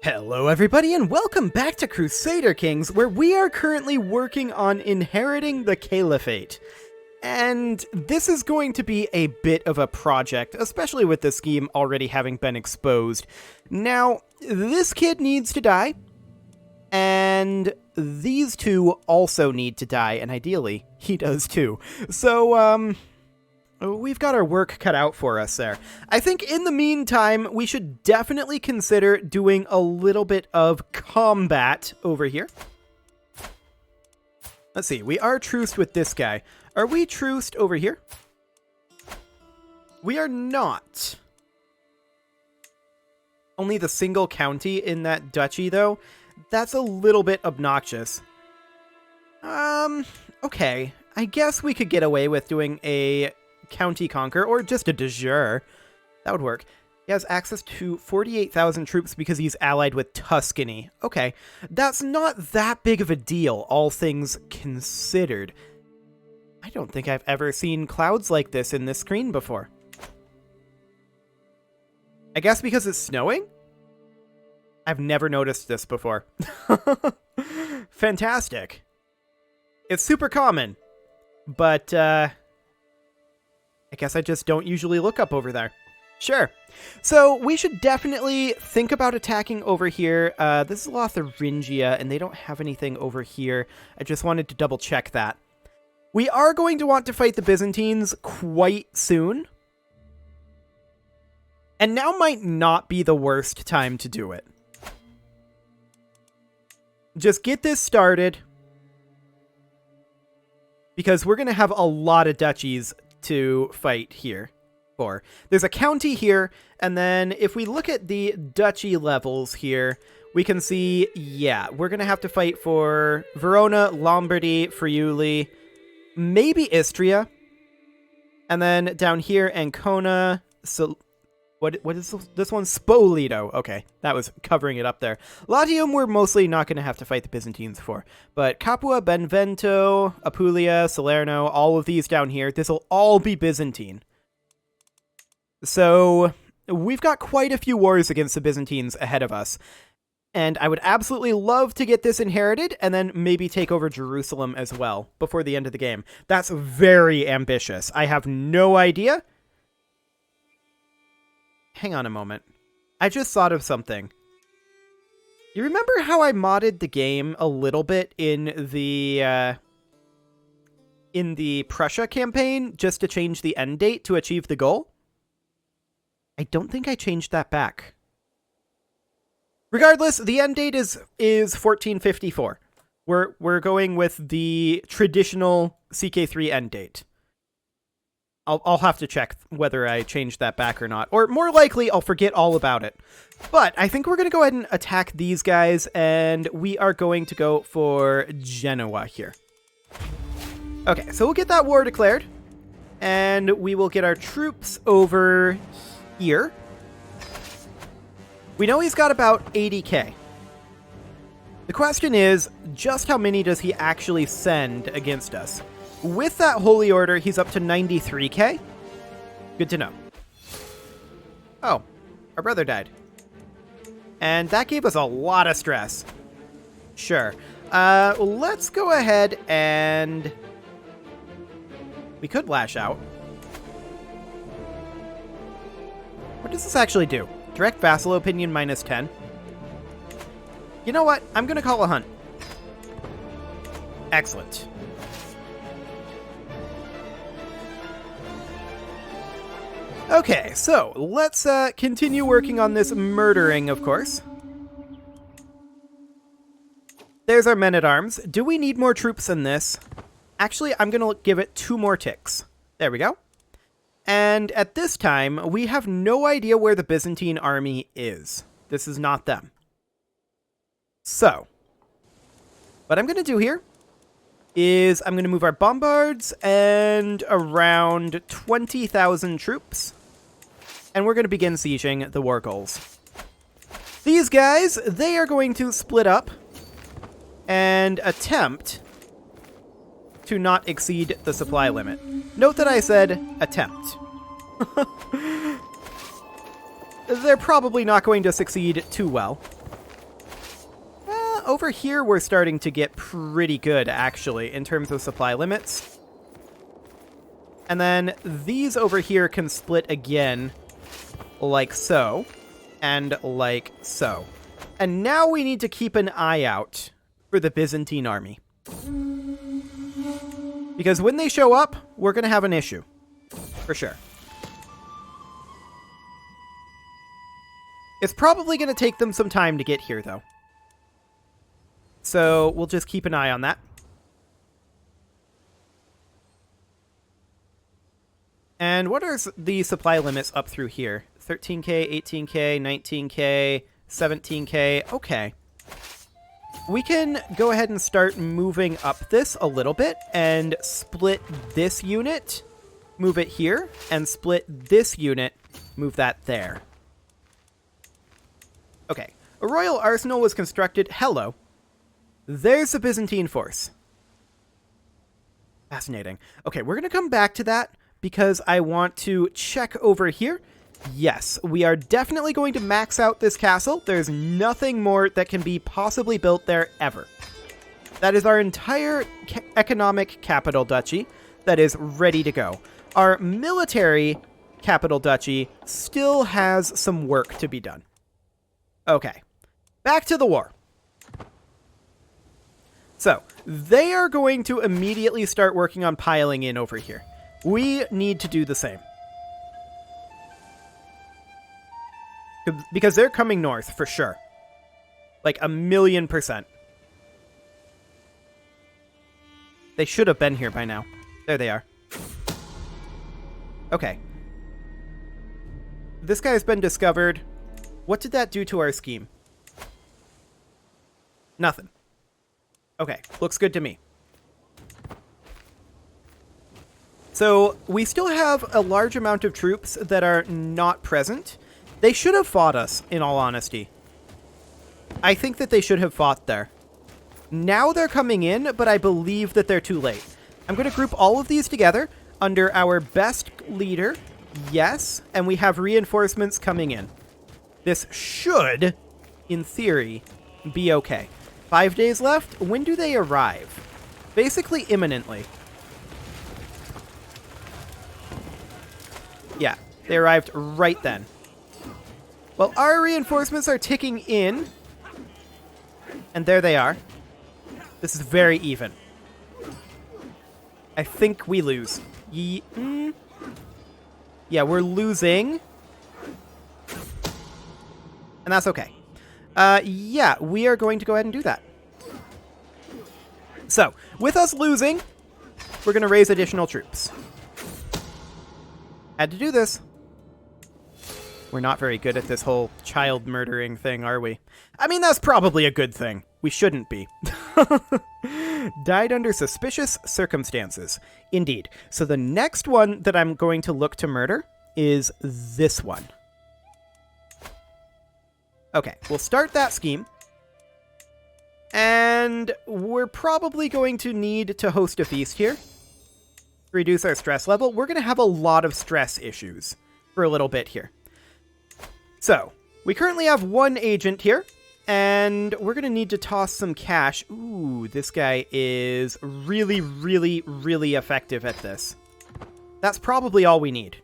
Hello everybody and welcome back to Crusader Kings, where we are currently working on inheriting the Caliphate. And this is going to be a bit of a project, especially with the scheme already having been exposed. Now, this kid needs to die, and these two also need to die, and ideally, he does too. So, we've got our work cut out for us there. I think in the meantime, we should definitely consider doing a little bit of combat over here. Let's see, we are truced with this guy. Are we truced over here? We are not. Only the single county in that duchy, though. That's a little bit obnoxious. Okay. I guess we could get away with doing a county conquer, or just a de jure. That would work. He has access to 48,000 troops because he's allied with Tuscany. Okay, that's not that big of a deal, all things considered. I don't think I've ever seen clouds like this in this screen before. I guess because it's snowing? I've never noticed this before. Fantastic. It's super common, but, I guess I just don't usually look up over there. Sure. So we should definitely think about attacking over here. This is Lotharingia, and they don't have anything over here. I just wanted to double check that. We are going to want to fight the Byzantines quite soon. And now might not be the worst time to do it. Just get this started, because we're going to have a lot of duchies to fight here for. There's a county here, and then if we look at the duchy levels here, we can see, yeah, we're going to have to fight for Verona, Lombardy, Friuli, maybe Istria, and then down here, Ancona, so what is this one? Spoleto. Okay, that was covering it up there. Latium we're mostly not going to have to fight the Byzantines for, but Capua, Benevento, Apulia, Salerno, all of these down here, this will all be Byzantine. So we've got quite a few wars against the Byzantines ahead of us, and I would absolutely love to get this inherited and then maybe take over Jerusalem as well before the end of the game. That's very ambitious. I have no idea. Hang on a moment. I just thought of something. You remember how I modded the game a little bit in the Prussia campaign just to change the end date to achieve the goal? I don't think I changed that back. Regardless, the end date is 1454. We're going with the traditional CK3 end date. I'll have to check whether I changed that back or not. Or more likely, I'll forget all about it. But I think we're going to go ahead and attack these guys, and we are going to go for Genoa here. Okay, so we'll get that war declared, and we will get our troops over here. We know he's got about 80k. The question is, just how many does he actually send against us? With that Holy Order, he's up to 93k. Good to know. Oh, our brother died. And that gave us a lot of stress. Sure. Let's go ahead and... we could lash out. What does this actually do? Direct Vassal Opinion minus 10. You know what? I'm going to call a hunt. Excellent. Okay, so let's continue working on this murdering, of course. There's our men-at-arms. Do we need more troops than this? Actually, I'm going to give it 2 more ticks. There we go. And at this time, we have no idea where the Byzantine army is. This is not them. So, what I'm going to do here is I'm going to move our bombards and around 20,000 troops. And we're going to begin sieging the war goals. These guys, they are going to split up and attempt to not exceed the supply limit. Note that I said attempt. They're probably not going to succeed too well. Over here, we're starting to get pretty good, actually, in terms of supply limits. And then these over here can split again, like so, and like so. And now we need to keep an eye out for the Byzantine army. Because when they show up, we're going to have an issue. For sure. It's probably going to take them some time to get here, though. So we'll just keep an eye on that. And what are the supply limits up through here? 13k, 18k, 19k, 17k. Okay. We can go ahead and start moving up this a little bit and split this unit, move it here, and split this unit, move that there. Okay. A royal arsenal was constructed. Hello. There's the Byzantine force. Fascinating. Okay, we're going to come back to that because I want to check over here. Yes, we are definitely going to max out this castle. There's nothing more that can be possibly built there ever. That is our entire economic capital duchy that is ready to go. Our military capital duchy still has some work to be done. Okay, back to the war. So, they are going to immediately start working on piling in over here. We need to do the same. Because they're coming north, for sure. Like 1,000,000%. They should have been here by now. There they are. Okay. This guy's been discovered. What did that do to our scheme? Nothing. Okay, looks good to me. So, we still have a large amount of troops that are not present. They should have fought us, in all honesty. I think that they should have fought there. Now they're coming in, but I believe that they're too late. I'm going to group all of these together under our best leader. Yes, and we have reinforcements coming in. This should, in theory, be okay. 5 days left. When do they arrive? Basically imminently. Yeah, they arrived right then. Well, our reinforcements are ticking in. And there they are. This is very even. I think we lose. Yeah, we're losing. And that's okay. Yeah, we are going to go ahead and do that. So, with us losing, we're going to raise additional troops. Had to do this. We're not very good at this whole child murdering thing, are we? I mean, that's probably a good thing. We shouldn't be. Died under suspicious circumstances. Indeed. So the next one that I'm going to look to murder is this one. Okay, we'll start that scheme. And we're probably going to need to host a feast here. Reduce our stress level. We're going to have a lot of stress issues for a little bit here. So, we currently have one agent here, and we're going to need to toss some cash. Ooh, this guy is really, really, really effective at this. That's probably all we need.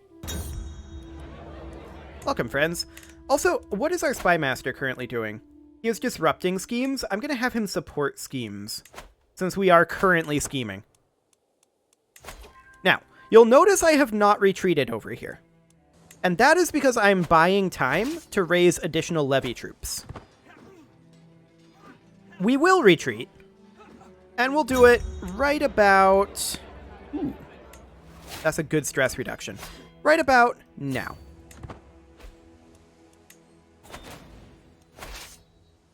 Welcome, friends. Also, what is our spy master currently doing? He is disrupting schemes. I'm going to have him support schemes, since we are currently scheming. Now, you'll notice I have not retreated over here. And that is because I'm buying time to raise additional levy troops. We will retreat. And we'll do it right about... Ooh, that's a good stress reduction. Right about now.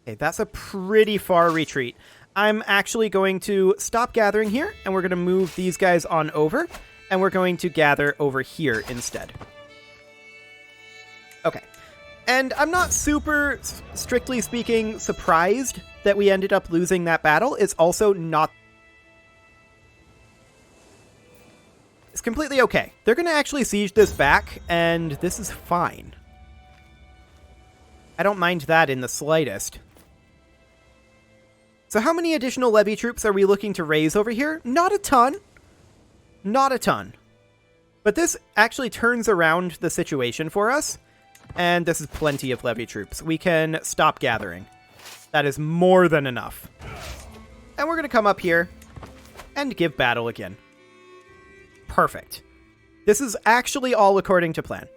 Okay, that's a pretty far retreat. I'm actually going to stop gathering here, and we're going to move these guys on over, and we're going to gather over here instead. Okay. And I'm not super, strictly speaking, surprised that we ended up losing that battle. It's also not... It's completely okay. They're going to actually siege this back, and this is fine. I don't mind that in the slightest. So how many additional levy troops are we looking to raise over here? Not a ton. Not a ton. But this actually turns around the situation for us. And this is plenty of levy troops. We can stop gathering. That is more than enough. And we're going to come up here and give battle again. Perfect. This is actually all according to plan.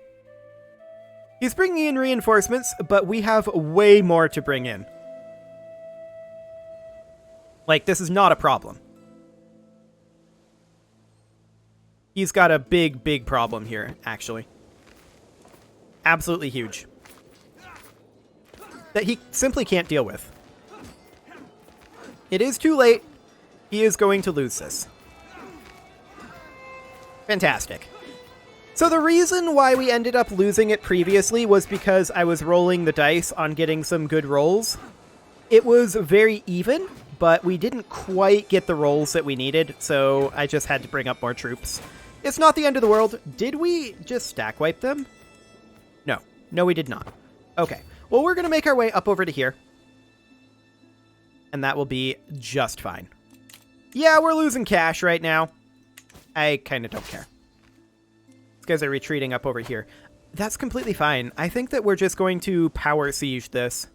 He's bringing in reinforcements, but we have way more to bring in. Like, this is not a problem. He's got a big, big problem here, actually. Absolutely huge. That he simply can't deal with. It is too late. He is going to lose this. Fantastic. So the reason why we ended up losing it previously was because I was rolling the dice on getting some good rolls. It was very even, but we didn't quite get the rolls that we needed, so I just had to bring up more troops. It's not the end of the world. Did we just stack wipe them? No. No, we did not. Okay. Well, we're going to make our way up over to here. And that will be just fine. Yeah, we're losing cash right now. I kind of don't care. These guys are retreating up over here. That's completely fine. I think that we're just going to power siege this.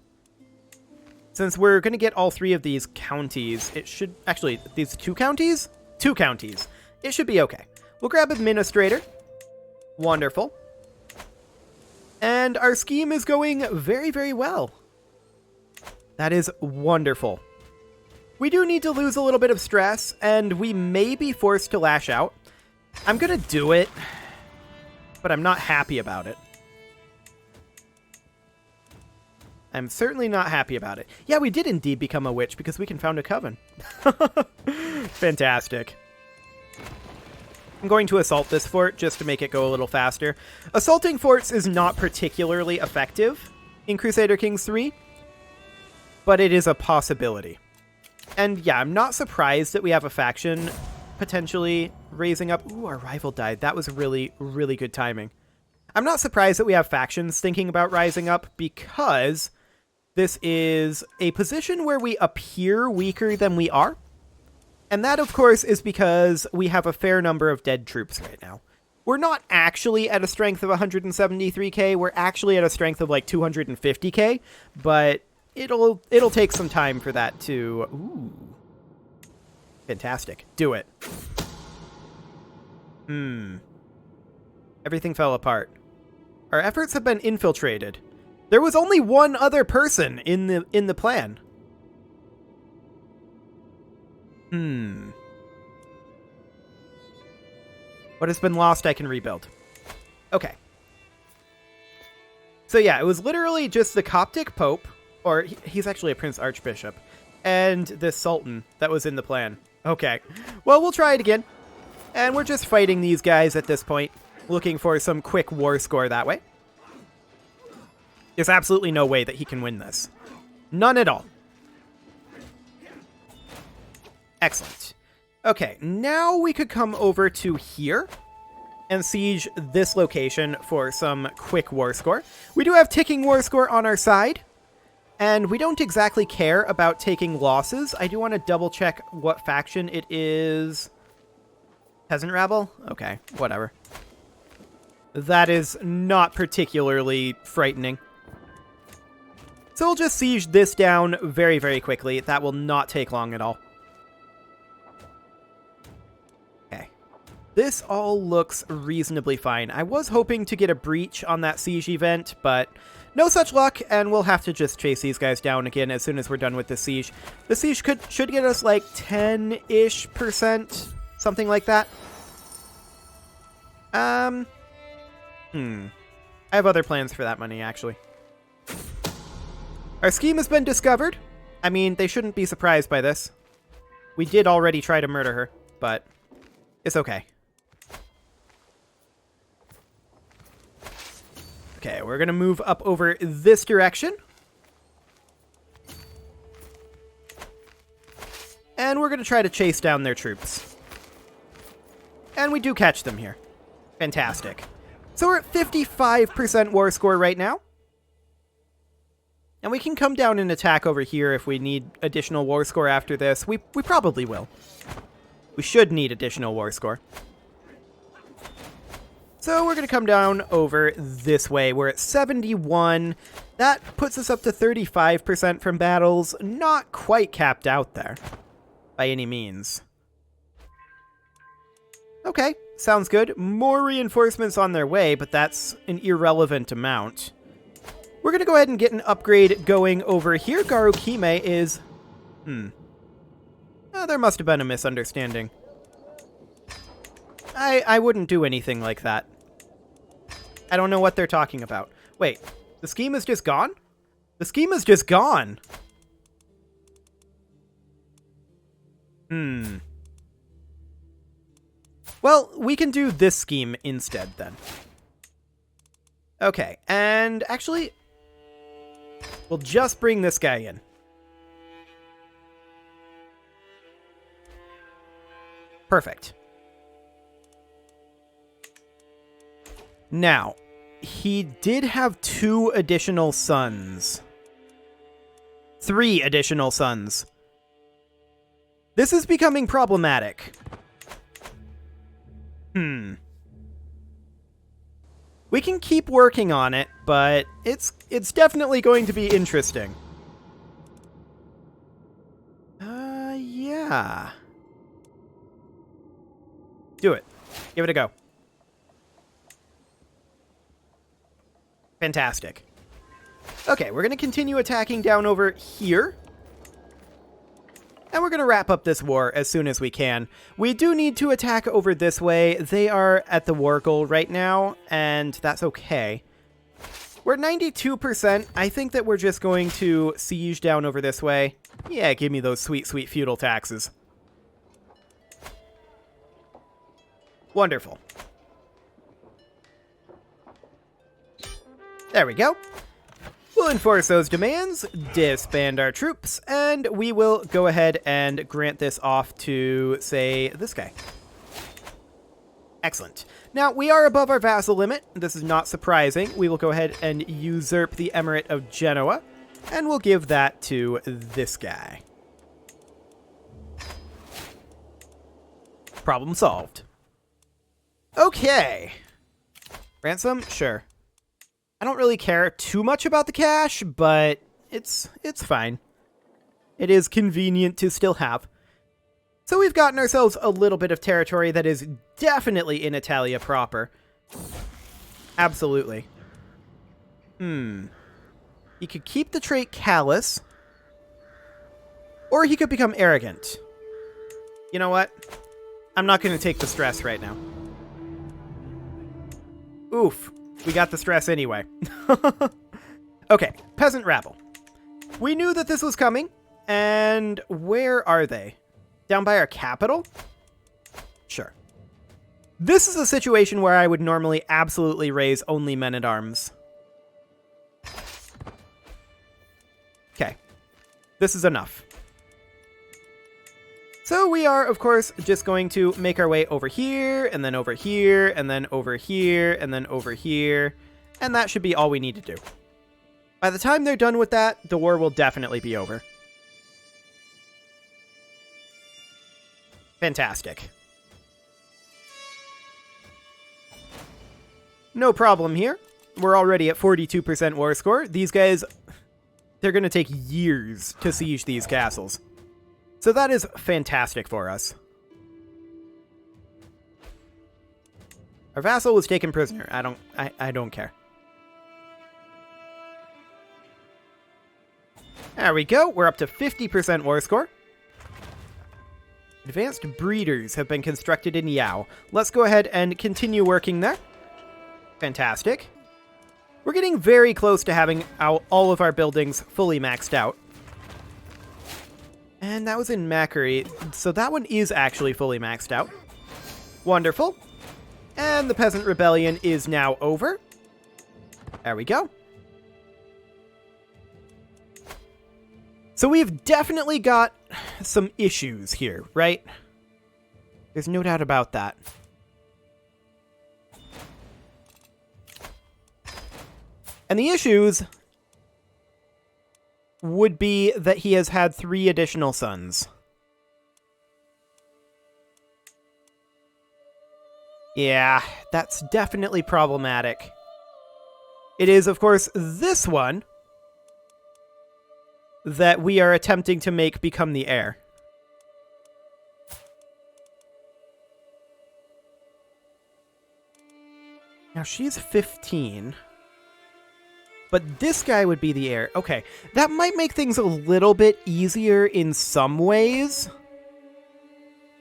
Since we're going to get all three of these counties, it should... Actually, these two counties? Two counties. It should be okay. We'll grab Administrator. Wonderful. And our scheme is going very, very well. That is wonderful. We do need to lose a little bit of stress, and we may be forced to lash out. I'm going to do it, but I'm not happy about it. I'm certainly not happy about it. Yeah, we did indeed become a witch because we can found a coven. Fantastic. I'm going to assault this fort just to make it go a little faster. Assaulting forts is not particularly effective in Crusader Kings 3, but it is a possibility. And yeah, I'm not surprised that we have a faction potentially raising up. Ooh, our rival died. That was really, really good timing. I'm not surprised that we have factions thinking about rising up because this is a position where we appear weaker than we are. And that, of course, is because we have a fair number of dead troops right now. We're not actually at a strength of 173k. We're actually at a strength of like 250k, but it'll take some time for that to... Ooh. Fantastic. Do it. Everything fell apart. Our efforts have been infiltrated. There was only one other person in the plan. What has been lost, I can rebuild. Okay. So yeah, it was literally just the Coptic Pope, or he's actually a Prince Archbishop, and this Sultan that was in the plan. Okay. Well, we'll try it again. And we're just fighting these guys at this point, looking for some quick war score that way. There's absolutely no way that he can win this. None at all. Excellent. Okay, now we could come over to here and siege this location for some quick war score. We do have ticking war score on our side, and we don't exactly care about taking losses. I do want to double check what faction it is. Peasant Rabble? Okay, whatever. That is not particularly frightening. So we'll just siege this down very, very quickly. That will not take long at all. Okay. This all looks reasonably fine. I was hoping to get a breach on that siege event, but no such luck, and we'll have to just chase these guys down again as soon as we're done with the siege. The siege should get us like 10-ish%, something like that. I have other plans for that money, actually. Our scheme has been discovered. I mean, they shouldn't be surprised by this. We did already try to murder her, but it's okay. Okay, we're going to move up over this direction. And we're going to try to chase down their troops. And we do catch them here. Fantastic. So we're at 55% war score right now. And we can come down and attack over here if we need additional war score after this. We probably will. We should need additional war score. So we're going to come down over this way. We're at 71. That puts us up to 35% from battles. Not quite capped out there by any means. Okay, sounds good. More reinforcements on their way, but that's an irrelevant amount. We're going to go ahead and get an upgrade going over here. Garukime is... Oh, there must have been a misunderstanding. I wouldn't do anything like that. I don't know what they're talking about. Wait, the scheme is just gone? The scheme is just gone! Well, we can do this scheme instead, then. Okay, and actually, we'll just bring this guy in. Perfect. Now, he did have 2 additional sons. 3 additional sons. This is becoming problematic. We can keep working on it, but it's definitely going to be interesting. Yeah. Do it. Give it a go. Fantastic. Okay, we're going to continue attacking down over here. And we're going to wrap up this war as soon as we can. We do need to attack over this way. They are at the war goal right now, and that's okay. We're 92%. I think that we're just going to siege down over this way. Yeah, give me those sweet, sweet feudal taxes. Wonderful. There we go. We'll enforce those demands, disband our troops, and we will go ahead and grant this off to, say, this guy. Excellent. Now, we are above our vassal limit. This is not surprising. We will go ahead and usurp the Emirate of Genoa, and we'll give that to this guy. Problem solved. Okay. Ransom? Sure. I don't really care too much about the cash, but it's fine. It is convenient to still have. So we've gotten ourselves a little bit of territory that is definitely in Italia proper. Absolutely. He could keep the trait callous, or he could become arrogant. You know what? I'm not going to take the stress right now. Oof. We got the stress anyway. Okay, peasant rabble. We knew that this was coming, and where are they? Down by our capital? Sure. This is a situation where I would normally absolutely raise only men-at-arms. Okay. This is enough. So we are, of course, just going to make our way over here, and then over here, and then over here, and then over here, and that should be all we need to do. By the time they're done with that, the war will definitely be over. Fantastic. No problem here. We're already at 42% war score. These guys, they're going to take years to siege these castles. So that is fantastic for us. Our vassal was taken prisoner. I don't care. There we go. We're up to 50% war score. Advanced breeders have been constructed in Yao. Let's go ahead and continue working there. Fantastic. We're getting very close to having all of our buildings fully maxed out. And that was in Macquarie, so that one is actually fully maxed out. Wonderful. And the Peasant Rebellion is now over. There we go. So we've definitely got some issues here, right? There's no doubt about that. And the issues would be that he has had 3 additional sons. Yeah, that's definitely problematic. It is, of course, this one that we are attempting to make become the heir. Now, she's 15. But this guy would be the heir. Okay, that might make things a little bit easier in some ways.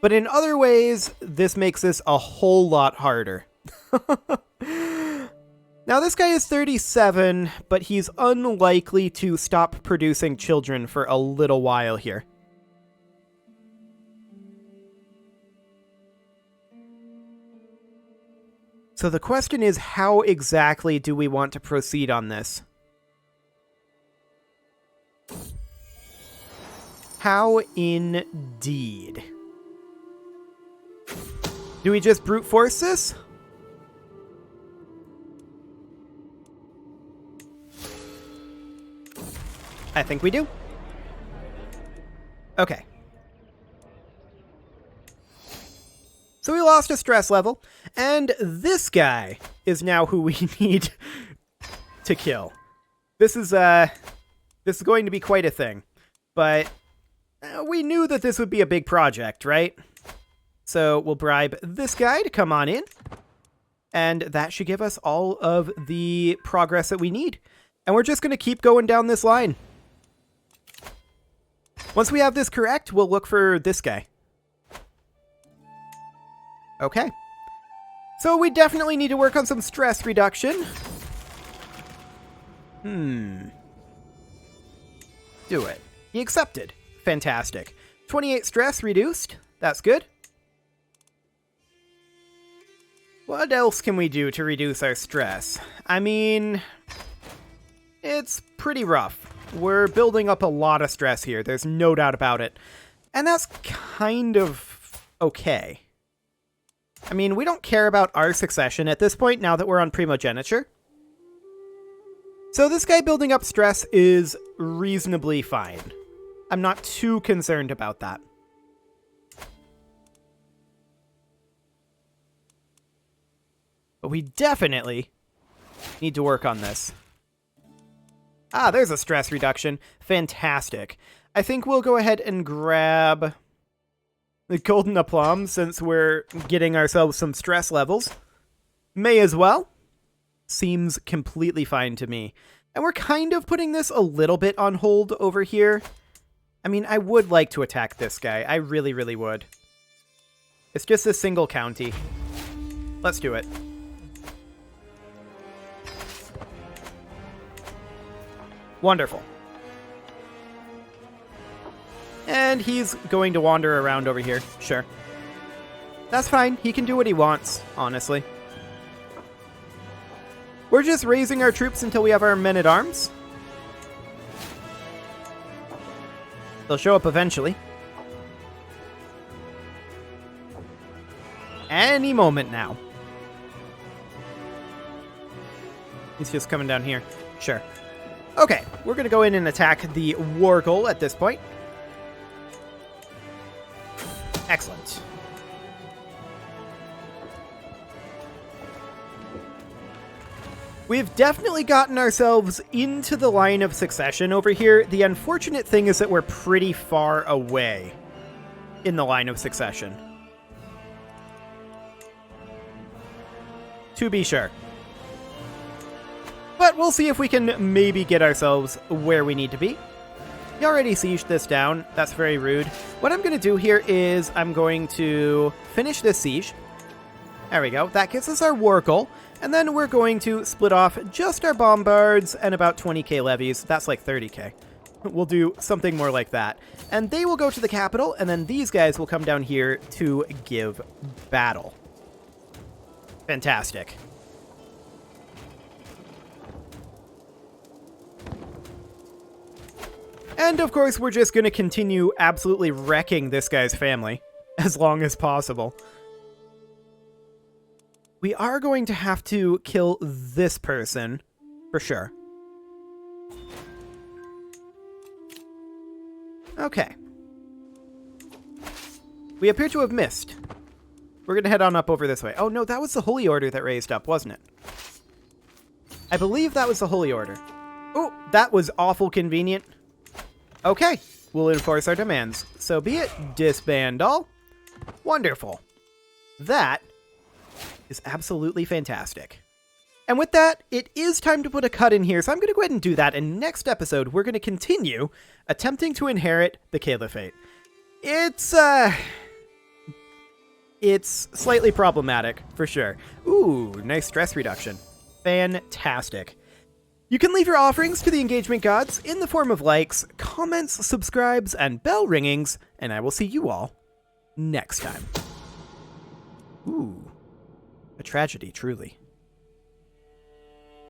But in other ways, this makes this a whole lot harder. Now, this guy is 37, but he's unlikely to stop producing children for a little while here. So the question is, how exactly do we want to proceed on this? How indeed? Do we just brute force this? I think we do. Okay. So we lost a stress level, and this guy is now who we need to kill. This is going to be quite a thing, but we knew that this would be a big project, right? So we'll bribe this guy to come on in, and that should give us all of the progress that we need. And we're just going to keep going down this line. Once we have this correct, we'll look for this guy. Okay. So we definitely need to work on some stress reduction. Do it. He accepted. Fantastic. 28 stress reduced. That's good. What else can we do to reduce our stress? I mean, it's pretty rough. We're building up a lot of stress here. There's no doubt about it. And that's kind of okay. I mean, we don't care about our succession at this point now that we're on primogeniture. So this guy building up stress is reasonably fine. I'm not too concerned about that. But we definitely need to work on this. Ah, there's a stress reduction. Fantastic. I think we'll go ahead and grab the golden aplomb since we're getting ourselves some stress levels. May as well. Seems completely fine to me. And we're kind of putting this a little bit on hold over here. I mean, I would like to attack this guy. I really, really would. It's just a single county. Let's do it. Wonderful. And he's going to wander around over here. Sure. That's fine. He can do what he wants, honestly. We're just raising our troops until we have our men-at-arms. They'll show up eventually. Any moment now. He's just coming down here. Sure. Okay, we're going to go in and attack the war goal at this point. Excellent. We've definitely gotten ourselves into the line of succession over here. The unfortunate thing is that we're pretty far away in the line of succession. To be sure. But we'll see if we can maybe get ourselves where we need to be. You already sieged this down. That's very rude. What I'm going to do here is I'm going to finish this siege. There we go. That gets us our war goal. And then we're going to split off just our bombards and about 20k levies. That's like 30k. We'll do something more like that. And they will go to the capital, and then these guys will come down here to give battle. Fantastic. And of course, we're just going to continue absolutely wrecking this guy's family as long as possible. We are going to have to kill this person, for sure. Okay. We appear to have missed. We're going to head on up over this way. Oh, no, that was the Holy Order that raised up, wasn't it? I believe that was the Holy Order. Oh, that was awful convenient. Okay, we'll enforce our demands. So be it. Disband all. Wonderful. That is absolutely fantastic. And with that, it is time to put a cut in here, so I'm going to go ahead and do that. And next episode, we're going to continue attempting to inherit the Caliphate. It's slightly problematic, for sure. Ooh, nice stress reduction. Fantastic. You can leave your offerings to the engagement gods in the form of likes, comments, subscribes, and bell ringings, and I will see you all next time. Ooh, a tragedy, truly.